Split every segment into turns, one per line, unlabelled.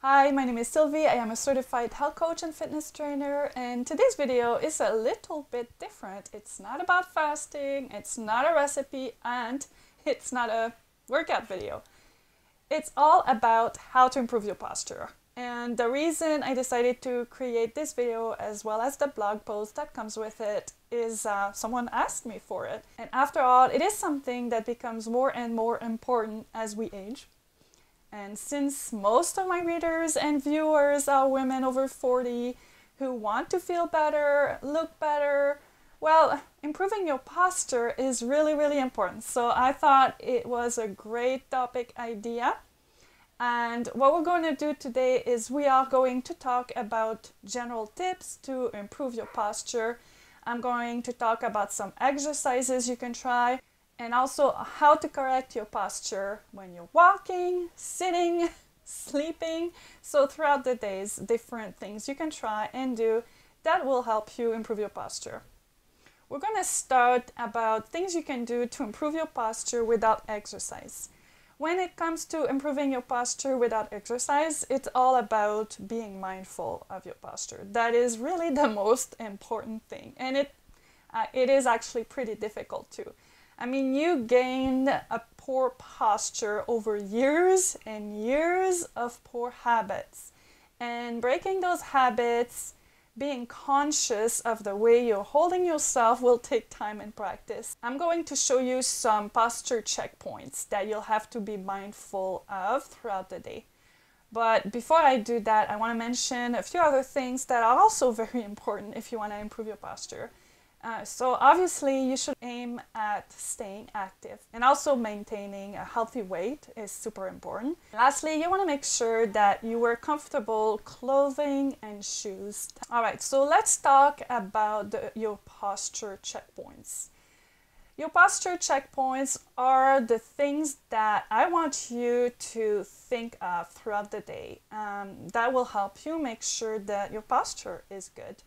Hi, my name is Sylvie. I am a certified health coach and fitness trainer, and today's video is a little bit different. It's not about fasting, it's not a recipe, and it's not a workout video. It's all about how to improve your posture. And the reason I decided to create this video as well as the blog post that comes with it is someone asked me for it. And after all, it is something that becomes more and more important as we age. And since most of my readers and viewers are women over 40 who want to feel better, look better, well, improving your posture is really important. So I thought it was a great topic idea. And what we're going to do today is we are going to talk about general tips to improve your posture. I'm going to talk about some exercises you can try, and also how to correct your posture when you're walking, sitting, sleeping. So throughout the days, different things you can try and do that will help you improve your posture. We're going to start about things you can do to improve your posture without exercise. When it comes to improving your posture without exercise, it's all about being mindful of your posture. That is really the most important thing, and it is actually pretty difficult too. I mean, you gain a poor posture over years and years of poor habits. And breaking those habits, being conscious of the way you're holding yourself will take time and practice. I'm going to show you some posture checkpoints that you'll have to be mindful of throughout the day. But before I do that, I want to mention a few other things that are also very important if you want to improve your posture. So obviously you should aim at staying active, and also maintaining a healthy weight is super important. Lastly, you want to make sure that you wear comfortable clothing and shoes. Alright, so let's talk about your posture checkpoints. Your posture checkpoints are the things that I want you to think of throughout the day. That will help you make sure that your posture is good.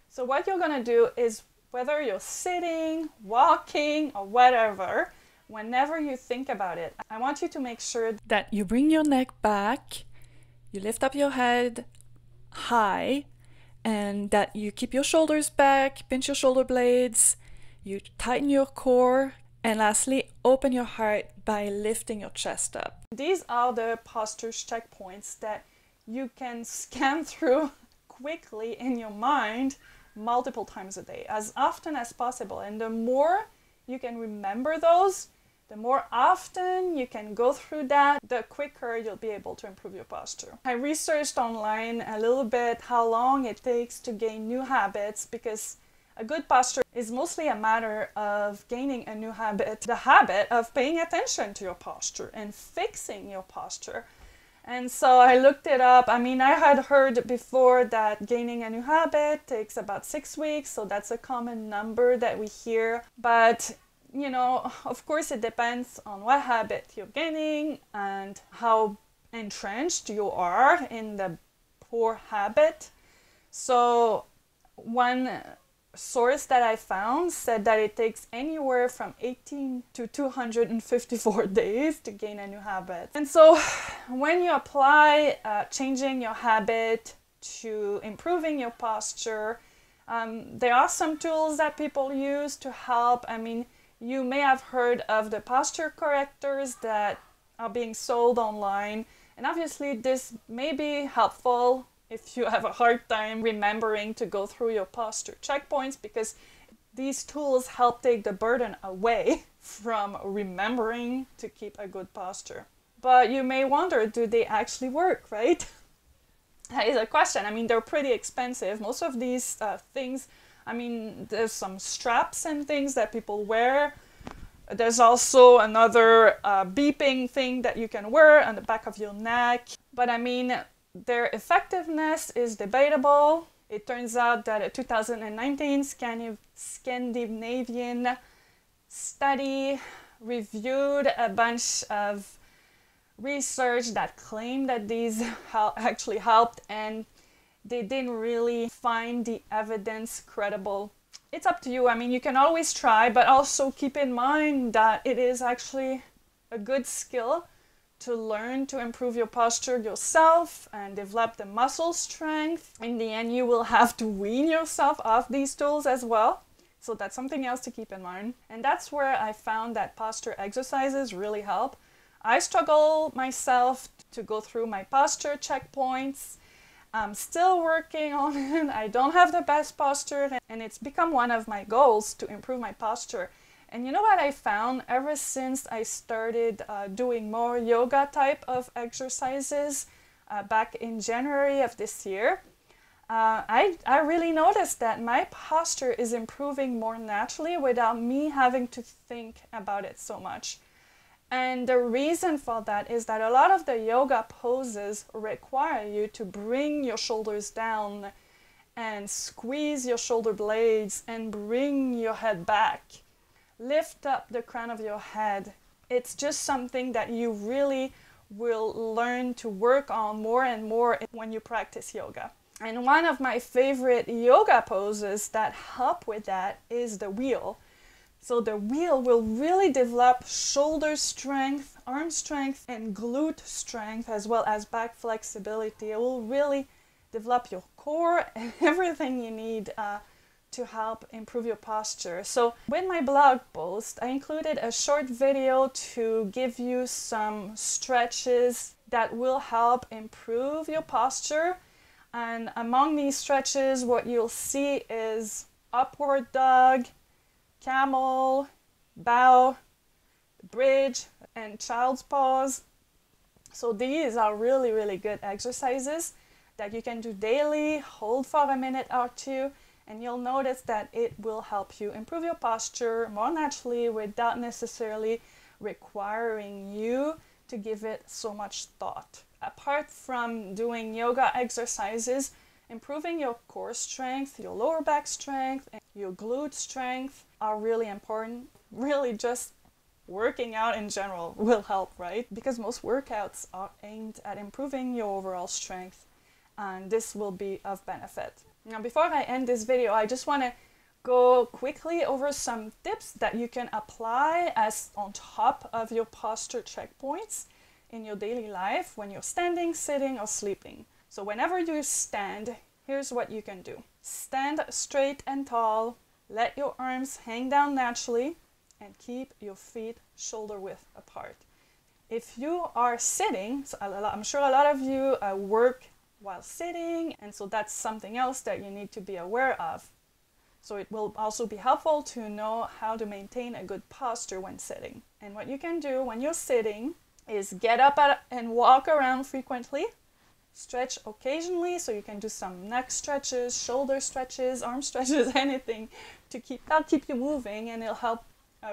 So what you're going to do is, whether you're sitting, walking, or whatever, whenever you think about it, I want you to make sure that you bring your neck back, you lift up your head high, and that you keep your shoulders back, pinch your shoulder blades, you tighten your core, and lastly, open your heart by lifting your chest up. These are the posture checkpoints that you can scan through quickly in your mind multiple times a day, as often as possible. And the more you can remember those, the more often you can go through that, the quicker you'll be able to improve your posture. I researched online a little bit how long it takes to gain new habits, because a good posture is mostly a matter of gaining a new habit, the habit of paying attention to your posture and fixing your posture. And so I looked it up. I mean, I had heard before that gaining a new habit takes about 6 weeks, so that's a common number that we hear. But, you know, of course it depends on what habit you're gaining and how entrenched you are in the poor habit. So one source that I found said that it takes anywhere from 18 to 254 days to gain a new habit. And so when you apply changing your habit to improving your posture, there are some tools that people use to help. I mean, you may have heard of the posture correctors that are being sold online, and obviously this may be helpful if you have a hard time remembering to go through your posture checkpoints, because these tools help take the burden away from remembering to keep a good posture. But you may wonder, do they actually work, right? That is a question. I mean, they're pretty expensive. Most of these things, I mean, there's some straps and things that people wear. There's also another beeping thing that you can wear on the back of your neck. But I mean, their effectiveness is debatable. It turns out that a 2019 Scandinavian study reviewed a bunch of research that claimed that these actually helped, and they didn't really find the evidence credible. It's up to you. I mean, you can always try, but also keep in mind that it is actually a good skill to learn to improve your posture yourself and develop the muscle strength. In the end, you will have to wean yourself off these tools as well. So that's something else to keep in mind. And that's where I found that posture exercises really help. I struggle myself to go through my posture checkpoints. I'm still working on it. I don't have the best posture, and it's become one of my goals to improve my posture. And you know what I found? Ever since I started doing more yoga type of exercises back in January of this year, I really noticed that my posture is improving more naturally without me having to think about it so much. And the reason for that is that a lot of the yoga poses require you to bring your shoulders down and squeeze your shoulder blades and bring your head back. Lift up the crown of your head. It's just something that you really will learn to work on more and more when you practice yoga. And one of my favorite yoga poses that help with that is the wheel. So the wheel will really develop shoulder strength, arm strength, and glute strength, as well as back flexibility. It will really develop your core and everything you need to help improve your posture. So with my blog post, I included a short video to give you some stretches that will help improve your posture. And among these stretches, what you'll see is upward dog, camel, bow, bridge, and child's pose. So these are really, really good exercises that you can do daily, hold for a minute or two, and you'll notice that it will help you improve your posture more naturally without necessarily requiring you to give it so much thought. Apart from doing yoga exercises, improving your core strength, your lower back strength, and your glute strength are really important. Really, just working out in general will help, right? Because most workouts are aimed at improving your overall strength, and this will be of benefit. Now, before I end this video, I just want to go quickly over some tips that you can apply as on top of your posture checkpoints in your daily life when you're standing, sitting, or sleeping. So whenever you stand, here's what you can do. Stand straight and tall, let your arms hang down naturally, and keep your feet shoulder width apart. If you are sitting, so I'm sure a lot of you work while sitting, and so that's something else that you need to be aware of. So it will also be helpful to know how to maintain a good posture when sitting. And what you can do when you're sitting is get up and walk around frequently, stretch occasionally, so you can do some neck stretches, shoulder stretches, arm stretches, anything that'll keep you moving, and it'll help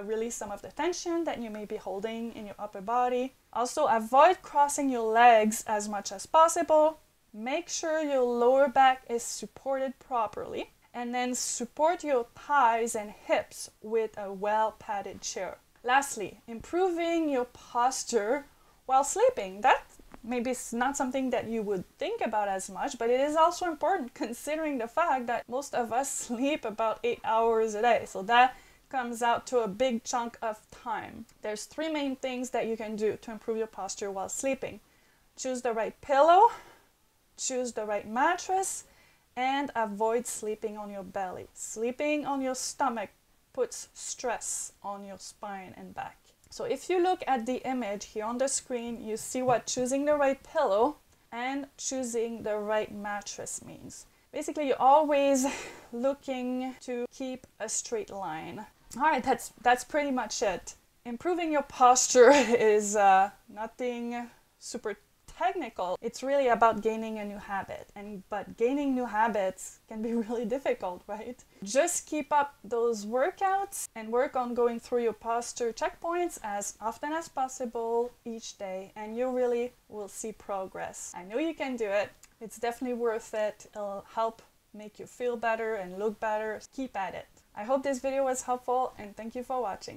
release some of the tension that you may be holding in your upper body. Also, avoid crossing your legs as much as possible. Make sure your lower back is supported properly, and then support your thighs and hips with a well-padded chair. Lastly, improving your posture while sleeping. That maybe is not something that you would think about as much, but it is also important considering the fact that most of us sleep about 8 hours a day. So that comes out to a big chunk of time. There's 3 main things that you can do to improve your posture while sleeping. Choose the right pillow, choose the right mattress, and avoid sleeping on your belly. Sleeping on your stomach puts stress on your spine and back. So if you look at the image here on the screen, you see what choosing the right pillow and choosing the right mattress means. Basically, you're always looking to keep a straight line. All right, that's pretty much it. Improving your posture is nothing super technical. It's really about gaining a new habit, but gaining new habits can be really difficult, right? Just keep up those workouts and work on going through your posture checkpoints as often as possible each day, and you really will see progress. I know you can do it. It's definitely worth it. It'll help make you feel better and look better. Keep at it. I hope this video was helpful, and thank you for watching.